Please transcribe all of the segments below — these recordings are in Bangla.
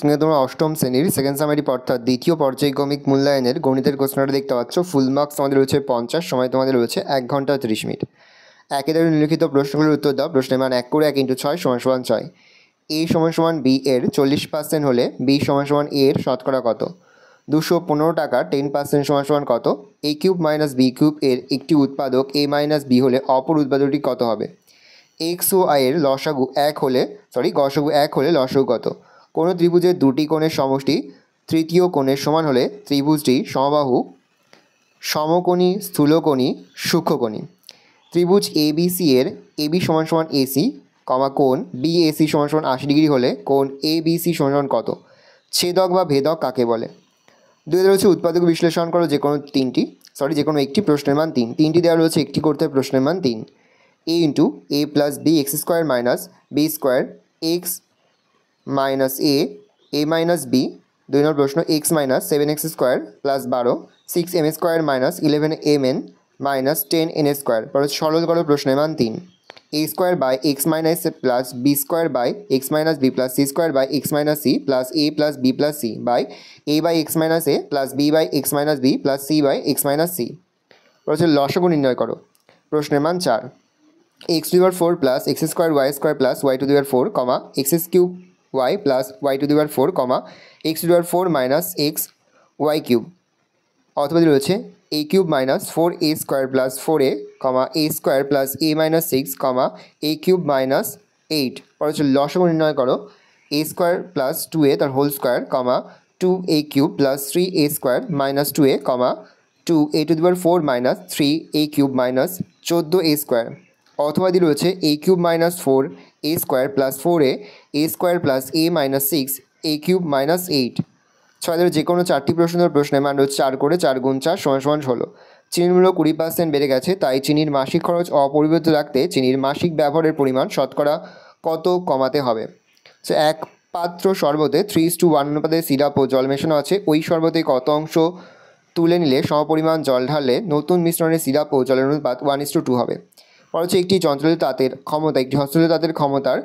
স্ক্রিনে তোমরা অষ্টম শ্রেণীর সেকেন্ড সামারি অর্থাৎ দ্বিতীয় পর্যায়ক্রমিক মূল্যায়নের গণিতের কোশ্চেনটা দেখতে পাচ্ছ। ফুল মার্কস তোমাদের রয়েছে 50, সময় তোমাদের রয়েছে 1 ঘন্টা 30 মিনিট। একের নিম্নলিখিত প্রশ্নগুলোর উত্তর দাও। প্রশ্নের মান 1 করে 1 × 6 = 6। a = b এর 40% হলে b = a এর শতকরা কত? 215 টাকার 10% কত? a³ - b³ এর একটি উৎপাদক a - b হলে অপর উৎপাদকটি কত হবে? x ও y এর গসাগু 1 হলে লসাগু কত? কোনো ত্রিভুজের দুটি কোণের সমষ্টি তৃতীয় কোণের সমান হলে ত্রিভুজটি সমবাহু, সমকোণী, স্থূলকোণী, সূক্ষ্মকোণী। ত্রিভুজ ABC এর AB = AC, কোণ BAC = 80 ডিগ্রি হলে কোণ ABC = কত? ছেদক বা ভেদক কাকে বলে? দুই রয়েছে উৎপাদক বিশ্লেষণ করো যে কোনো একটি, প্রশ্নের মান 3। তিনটি দেওয়া রয়েছে, একটি করতে হবে, প্রশ্নের মান 3। a × a + bx² - b² x - a - b। 2 নম্বর প্রশ্ন x - 7x² + 12 6m² - 11mn - 10n²। সরল করো, প্রশ্নের মান 3। a² / x - a + b² / x - b + c² / x - c + a + b + c / a/x - a + b/x - b + c/x - c। লসাগু নির্ণয় করো, প্রশ্নের মান 4। x⁴ + x² y² + y⁴ x³ y + y⁴ x⁴ - x y³ অথবা রয়েছে a³ - 4a² + 4a a² + a - 6 a³ - 8। লসাগু নির্ণয় করো, a² + 2a তার whole square 2a³ + 3a² - 2a 2a⁴ - 3a³ - 14a²। অথবা রয়েছে a³ - 4a² + 4a a² + a - 6 a³ - 8। 6 যে কোনো 4টি প্রশ্নের মান রয়েছে 4 করে 4 × 4 = 16। চিনির মূল্য 20% বেড়ে গেছে, তাই চিনির মাসিক খরচ অপরিবর্তিত রাখতে চিনির মাসিক ব্যবহারের পরিমাণ শতকরা কত কমাতে হবে? এক পাত্র শরবতে 3:1 অনুপাতে সিরাপ ও জল মেশানো আছে। ওই শরবতে কত অংশ তুলে নিলে সমপরিমাণ জল ঢাললে নতুন মিশ্রণের সিরাপ ও জলের অনুপাত 1:2 হবে? একটি যন্ত্রচালিত তাঁতের ক্ষমতা একটি হস্তচালিত তাঁতের ক্ষমতার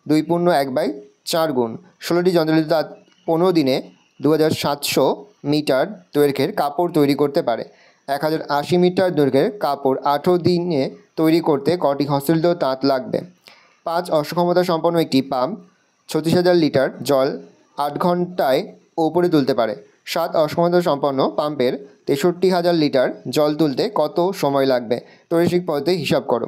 2.1/4 গুণ। 16টি যন্ত্রচালিত তাঁত 15 দিনে 2700 মিটার দৈর্ঘ্যের কাপড় তৈরি করতে পারে। 1080 মিটার দৈর্ঘ্যের কাপড় 18 দিনে তৈরি করতে কটি হস্তচালিত তাঁত লাগবে? 5 অশ্বক্ষমতা সম্পন্ন একটি পাম্প 36,000 লিটার জল 8 ঘন্টায় ওপরে তুলতে পারে। 7 অশ্বক্ষমতা সম্পন্ন পাম্পের 63,000 লিটার জল তুলতে কত সময় লাগবে? রৈখিক পদ্ধতি হিসাব করো।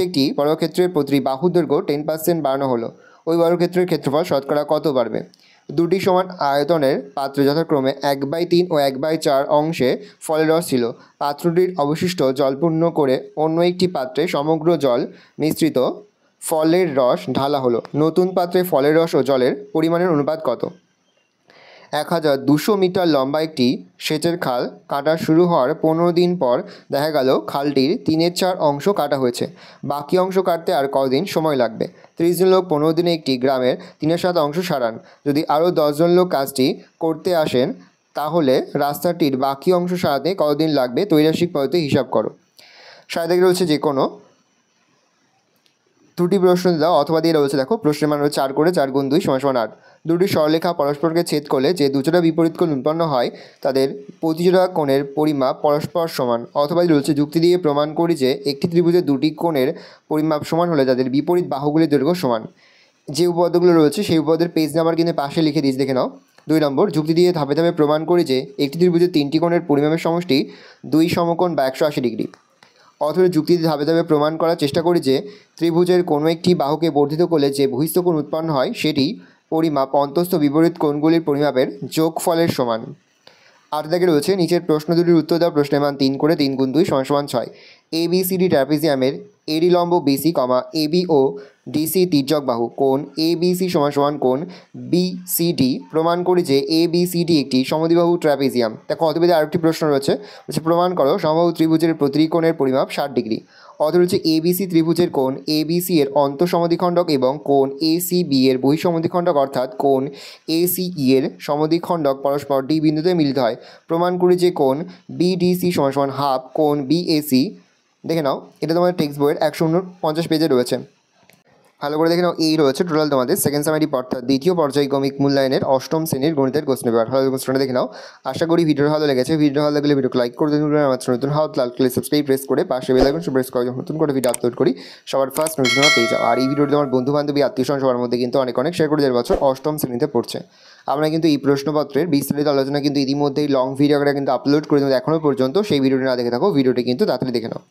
একটি বর্গক্ষেত্রের প্রতি বাহুর দৈর্ঘ্য 10% বাড়ানো হলো, ওই বর্গক্ষেত্রের ক্ষেত্রফল শতকরা কত বাড়বে? দুটি সমান আয়তনের পাত্রে যথাক্রমে 1/3 ও 1/4 অংশে ফলের রস ছিল। পাত্রটির অবশিষ্ট জল পূর্ণ করে অন্য একটি পাত্রে সমগ্র জল মিশ্রিত ফলের রস ঢালা হলো। নতুন পাত্রে ফলের রস ও জলের পরিমাণের অনুপাত কত? 1200 মিটার লম্বা একটি সেচের খাল কাটা শুরু হওয়ার 15 দিন পর দেখা গেল খালটির 3/4 অংশ কাটা হয়েছে। বাকি অংশ কাটতে আর কদিন সময় লাগবে? 30 জন লোক 15 দিনে একটি গ্রামের 3/7 অংশ সারান। যদি আরও 10 জন লোক কাজটি করতে আসেন, তাহলে রাস্তাটির বাকি অংশ সারাতে কতদিন লাগবে? ত্রৈরাশিক পদ্ধতি হিসাব করো। সাথে রয়েছে যে কোনো দুটি প্রশ্ন দাও অথবা দিয়ে রয়েছে, দেখো প্রশ্নের মান রয়েছে 4 করে 4 × 2 = 8। দুটি সরলরেখা পরস্পরকে ছেদ করলে যে দুজোড়া বিপরীত কোণ উৎপন্ন হয় তাদের প্রতিজোড়া কোণের পরিমাপ পরস্পর সমান। অথবা রয়েছে যুক্তি দিয়ে প্রমাণ করি যে একটি ত্রিভুজের দুটি কোণের পরিমাপ সমান হলে তাদের বিপরীত বাহুগুলির দৈর্ঘ্য সমান। যে উপপাদ্যগুলো রয়েছে সেই উপপাদ্যের পেজ নাম্বার কিন্তু পাশে লিখে দিয়েছি, দেখে নাও। 2 নম্বর, যুক্তি দিয়ে ধাপে ধাপে প্রমাণ করি যে একটি ত্রিভুজের 3টি কোণের পরিমাপের সমষ্টি 2 সমকোণ বা 180 ডিগ্রি। অথবা যুক্তি দিয়ে ধাপে ধাপে প্রমাণ করার চেষ্টা করি যে ত্রিভুজের কোনো একটি বাহুকে বর্ধিত করলে যে বহিস্থ কোণ উৎপন্ন হয় সেটি পরিমাপ অন্তস্থ বিপরীত কোণগুলির পরিমাপের যোগফলের সমান। 8 দাগে রয়েছে নিচের প্রশ্ন দুটির উত্তর দাও। প্রশ্নের মান 3 করে 3 × 2 = 6। ABCD ট্র্যাপিজিয়ামের AD লম্ব BC, AB ও DC তির্যক বাহু। কোণ ABC = কোণ BCD প্রমাণ করি যে ABCD একটি সমদ্বিবাহু ট্র্যাপিজিয়াম। দেখো অতএব আরেকটি প্রশ্ন রয়েছে, প্রমাণ করো সমবাহু ত্রিভুজের প্রতিটি কোণের পরিমাপ 60 ডিগ্রি। অতএব ABC ত্রিভুজের কোণ ABC এর অন্তঃসমদ্বিখণ্ডক এবং কোণ ACB এর বহিঃসমদ্বিখণ্ডক অর্থাৎ কোণ ACE এর সমদ্বিখণ্ডক পরস্পর D বিন্দুতে মিলিত হয়। প্রমাণ করি যে কোণ BDC = হাফ কোণ BAC। দেখে নাও, এটা তোমাদের টেক্সট বইয়ের 149 পেজে রয়েছে। ভালো করে দেখে নাও, এই রয়েছে টোটাল তোমাদের সেকেন্ড সামারিপ অর্থাৎ দ্বিতীয় পর্যায়ক্রমিক মূল্যায়নের অষ্টম শ্রেণীর গণিতের কোশ্চেন পেপার। ভালো কোশ্চেনটা দেখে নাও। আশা করি ভিডিও ভালো লেগেছে। ভিডিও ভালো লাগলে ভিডিওকে লাইক করে দিন, আমার নতুন হাত লাল কালার সাবস্ক্রাইব প্রেস করে পাশে বেল আইকন প্রেস করে নতুন করে ভিডিও আপলোড করি সবার ফার্স্ট নোটিফিকেশন পেয়ে যাও। আর এই ভিডিওটি তোমার বন্ধু বান্ধবী আত্মীয় স্বজন সবার মধ্যে কিন্তু অনেক শেয়ার করে দেওয়ার বছর অষ্টম শ্রেণীতে পড়ছে। আমরা কিন্তু এই প্রশ্নপত্রের বিস্তারিত আলোচনা কিন্তু ইতিমধ্যেই লং ভিডিও করে কিন্তু আপলোড করে দেবো এখনও পর্যন্ত, সেই ভিডিওটি না দেখে থাকো ভিডিওটি কিন্তু তাড়াতাড়ি দেখে নাও।